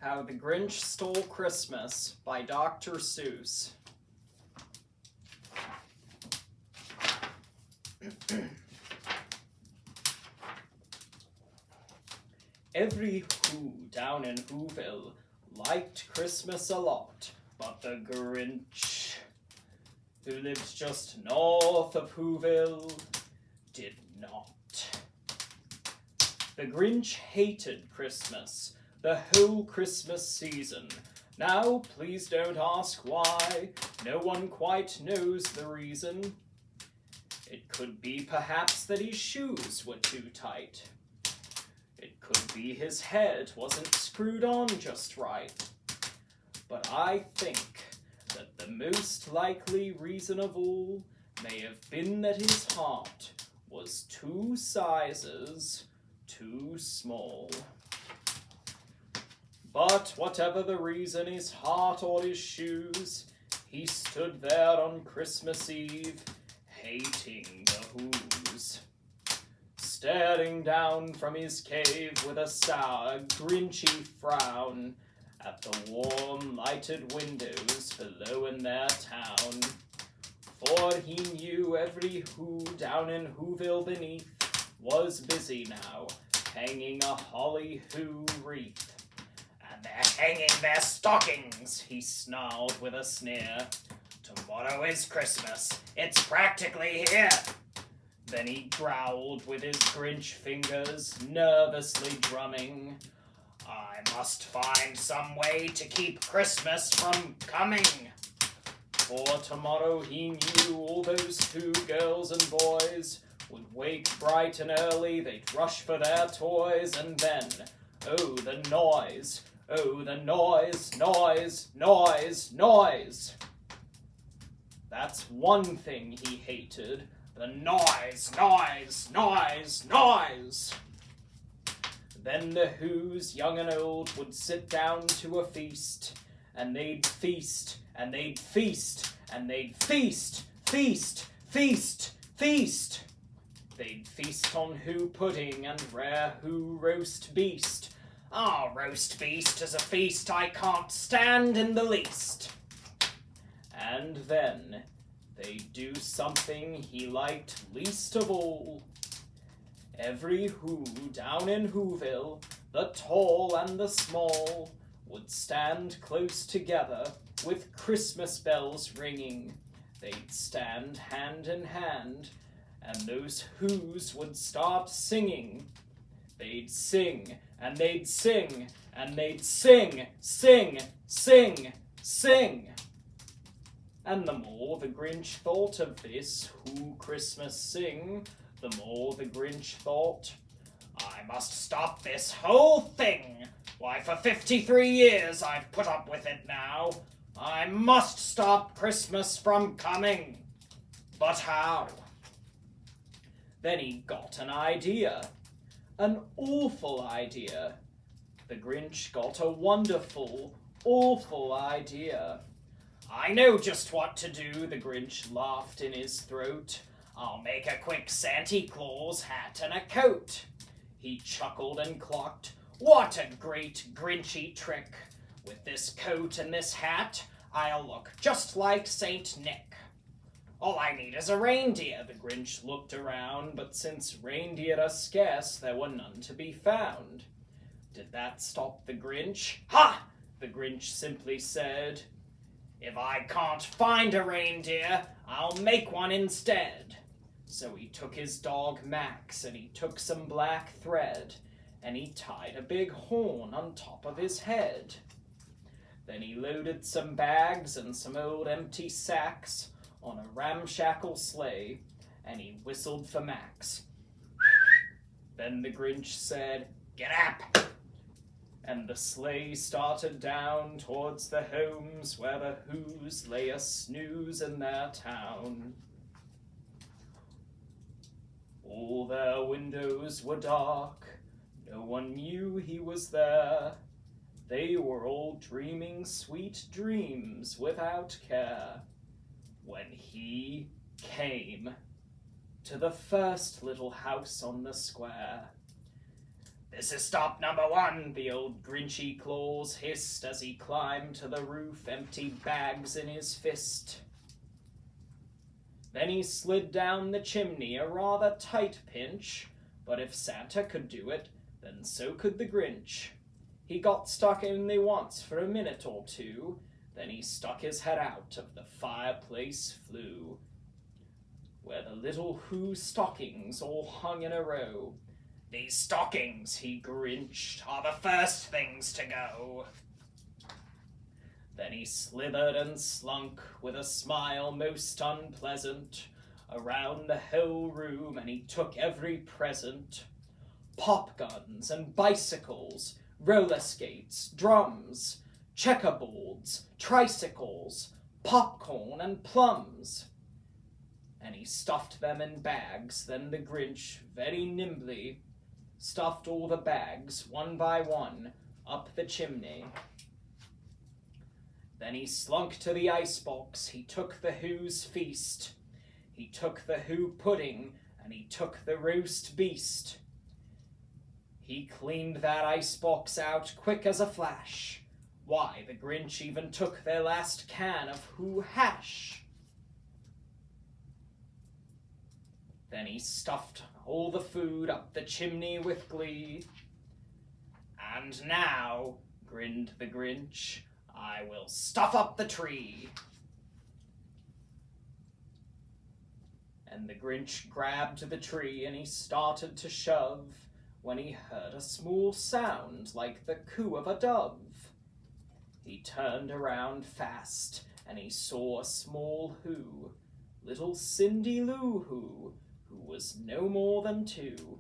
How the Grinch Stole Christmas by Dr. Seuss. Every Who down in Whoville liked Christmas a lot, but the Grinch, who lived just north of Whoville, did not. The Grinch hated Christmas, the whole Christmas season. Now, please don't ask why. No one quite knows the reason. It could be perhaps that his shoes were too tight. It could be his head wasn't screwed on just right. But I think that the most likely reason of all may have been that his heart was 2 sizes too small. But whatever the reason, his heart or his shoes, he stood there on Christmas Eve, hating the Whos. Staring down from his cave with a sour, grinchy frown at the warm, lighted windows below in their town. For he knew every Who down in Whoville beneath was busy now, hanging a holly Who wreath. And they're hanging their stockings, he snarled with a sneer. Tomorrow is Christmas, it's practically here. Then he growled with his Grinch fingers, nervously drumming. I must find some way to keep Christmas from coming. For tomorrow he knew all those Who girls and boys would wake bright and early, they'd rush for their toys, and then, oh, the noise, oh, the noise, noise, noise, noise. That's one thing he hated, the noise, noise, noise, noise. Then the Whos, young and old, would sit down to a feast, and they'd feast, and they'd feast, and they'd feast, feast, feast, feast. They'd feast on Who pudding and rare Who roast beast. Ah, roast beast is a feast I can't stand in the least. And then they'd do something he liked least of all. Every Who down in Whoville, the tall and the small, would stand close together with Christmas bells ringing. They'd stand hand in hand, and those Whos would start singing. They'd sing, and they'd sing, and they'd sing, sing, sing, sing. And the more the Grinch thought of this Who Christmas sing, the more the Grinch thought, I must stop this whole thing. Why, for 53 years I've put up with it now. I must stop Christmas from coming. But how? Then he got an idea. An awful idea. The Grinch got a wonderful, awful idea. I know just what to do, the Grinch laughed in his throat. I'll make a quick Santa Claus hat and a coat. He chuckled and clucked. What a great Grinchy trick. With this coat and this hat, I'll look just like Saint Nick. All I need is a reindeer. The Grinch looked around, but since reindeer are scarce, there were none to be found. Did that stop the Grinch? Ha! The Grinch simply said, if I can't find a reindeer, I'll make one instead. So he took his dog Max, and he took some black thread, and he tied a big horn on top of his head. Then he loaded some bags and some old empty sacks on a ramshackle sleigh, and he whistled for Max. Then the Grinch said, get up! And the sleigh started down towards the homes where the Whos lay a snooze in their town. All their windows were dark, no one knew he was there. They were all dreaming sweet dreams without care, when he came to the first little house on the square. "This is stop number 1, the old Grinchy Claus hissed as he climbed to the roof, empty bags in his fist. Then he slid down the chimney, a rather tight pinch, but if Santa could do it, then so could the Grinch. He got stuck only once for a minute or two, then he stuck his head out of the fireplace flue, where the little Who stockings all hung in a row. "These stockings," he grinched, "are the first things to go." Then he slithered and slunk, with a smile most unpleasant, around the whole room, and he took every present. Pop guns and bicycles, roller skates, drums, checkerboards, tricycles, popcorn and plums. And he stuffed them in bags. Then the Grinch, very nimbly, stuffed all the bags, one by one, up the chimney. Then he slunk to the icebox. He took the Who's feast. He took the Who pudding, and he took the roast beast. He cleaned that icebox out quick as a flash. Why, the Grinch even took their last can of Who hash. Then he stuffed all the food up the chimney with glee. "And now," grinned the Grinch, "I will stuff up the tree." And the Grinch grabbed the tree and he started to shove, when he heard a small sound like the coo of a dove. He turned around fast and he saw a small Who, little Cindy Lou Who was no more than 2.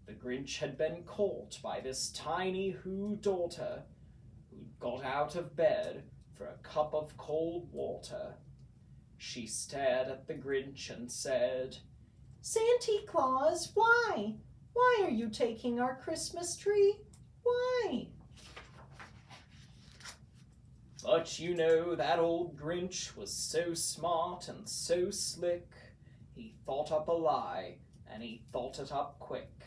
The Grinch had been caught by this tiny Who daughter, who'd got out of bed for a cup of cold water. She stared at the Grinch and said, "Santa Claus, why? Why are you taking our Christmas tree? Why?" But you know that old Grinch was so smart and so slick, he thought up a lie, and he thought it up quick.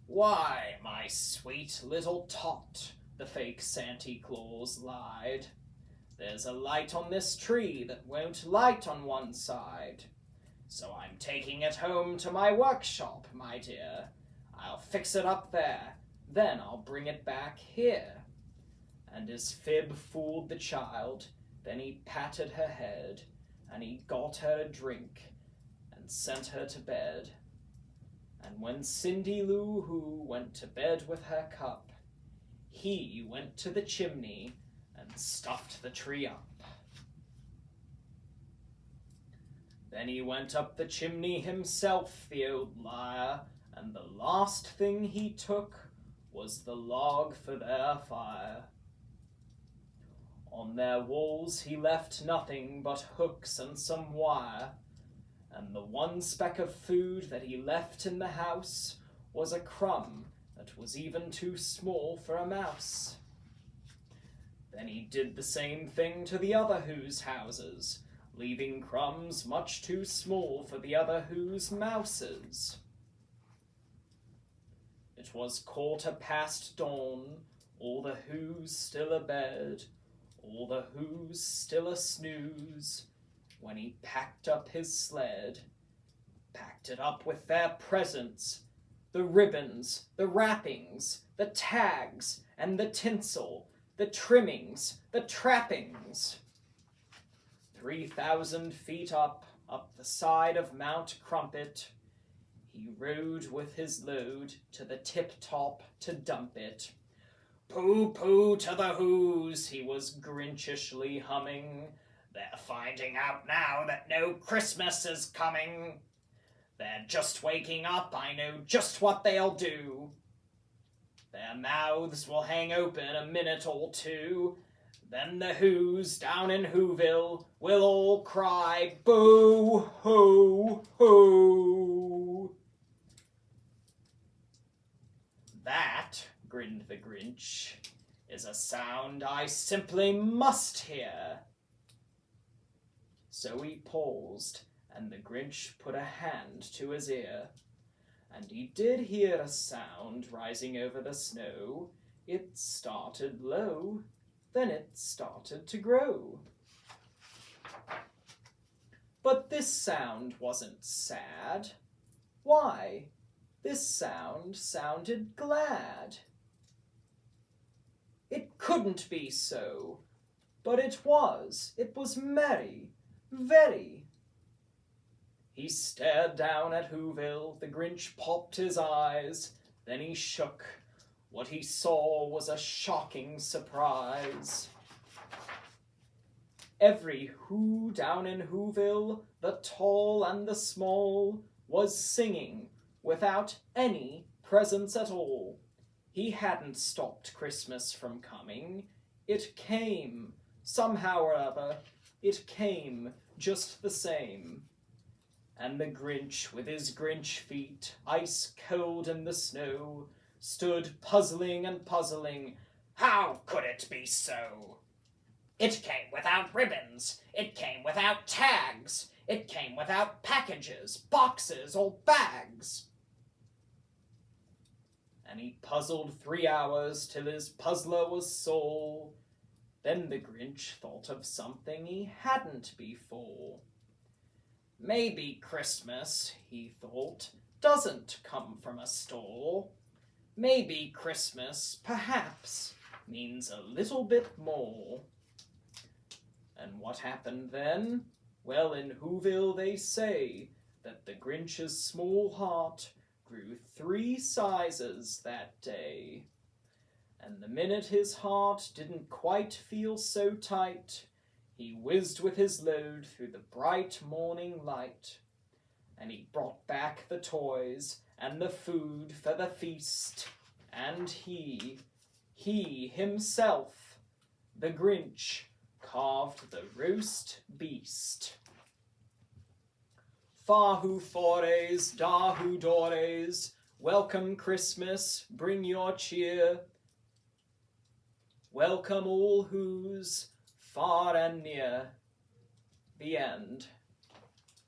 "Why, my sweet little tot," the fake Santa Claus lied, "there's a light on this tree that won't light on one side. So I'm taking it home to my workshop, my dear. I'll fix it up there, then I'll bring it back here." And his fib fooled the child. Then he patted her head, and he got her a drink, and sent her to bed. And when Cindy Lou Who went to bed with her cup, he went to the chimney and stuffed the tree up. Then he went up the chimney himself, the old liar, and the last thing he took was the log for their fire. On their walls he left nothing but hooks and some wire, and the one speck of food that he left in the house was a crumb that was even too small for a mouse. Then he did the same thing to the other Who's houses, leaving crumbs much too small for the other Who's mouses. It was dawn, all the Who's still abed, all the Who's still a snooze, when he packed up his sled, packed it up with their presents, the ribbons, the wrappings, the tags, and the tinsel, the trimmings, the trappings. 3,000 feet up the side of Mount Crumpet, he rode with his load to the tip-top to dump it. "Pooh-pooh to the Who's," he was Grinchishly humming. "They're finding out now that no Christmas is coming. They're just waking up, I know just what they'll do. Their mouths will hang open a minute or two. Then the Who's down in Whoville will all cry, 'Boo-hoo-hoo!'" "That," grinned the Grinch, "is a sound I simply must hear." So he paused, and the Grinch put a hand to his ear. And he did hear a sound rising over the snow. It started low, then it started to grow. But this sound wasn't sad. Why? This sound sounded glad. It couldn't be so, but it was. It was merry, very. He stared down at Whoville. The Grinch popped his eyes. Then he shook. What he saw was a shocking surprise. Every Who down in Whoville, the tall and the small, was singing without any presents at all. He hadn't stopped Christmas from coming. It came, somehow or other, it came just the same. And the Grinch, with his Grinch feet, ice cold in the snow, stood puzzling and puzzling. How could it be so? It came without ribbons. It came without tags. It came without packages, boxes, or bags. And he puzzled 3 hours till his puzzler was sore. Then the Grinch thought of something he hadn't before. Maybe Christmas, he thought, doesn't come from a store. Maybe Christmas, perhaps, means a little bit more. And what happened then? Well, in Whoville they say that the Grinch's small heart grew 3 sizes that day. And the minute his heart didn't quite feel so tight, he whizzed with his load through the bright morning light. And he brought back the toys and the food for the feast. And he himself, the Grinch, carved the roast beast. Fahu fores, dahu dores, welcome Christmas, bring your cheer. Welcome all who's far and near. The end.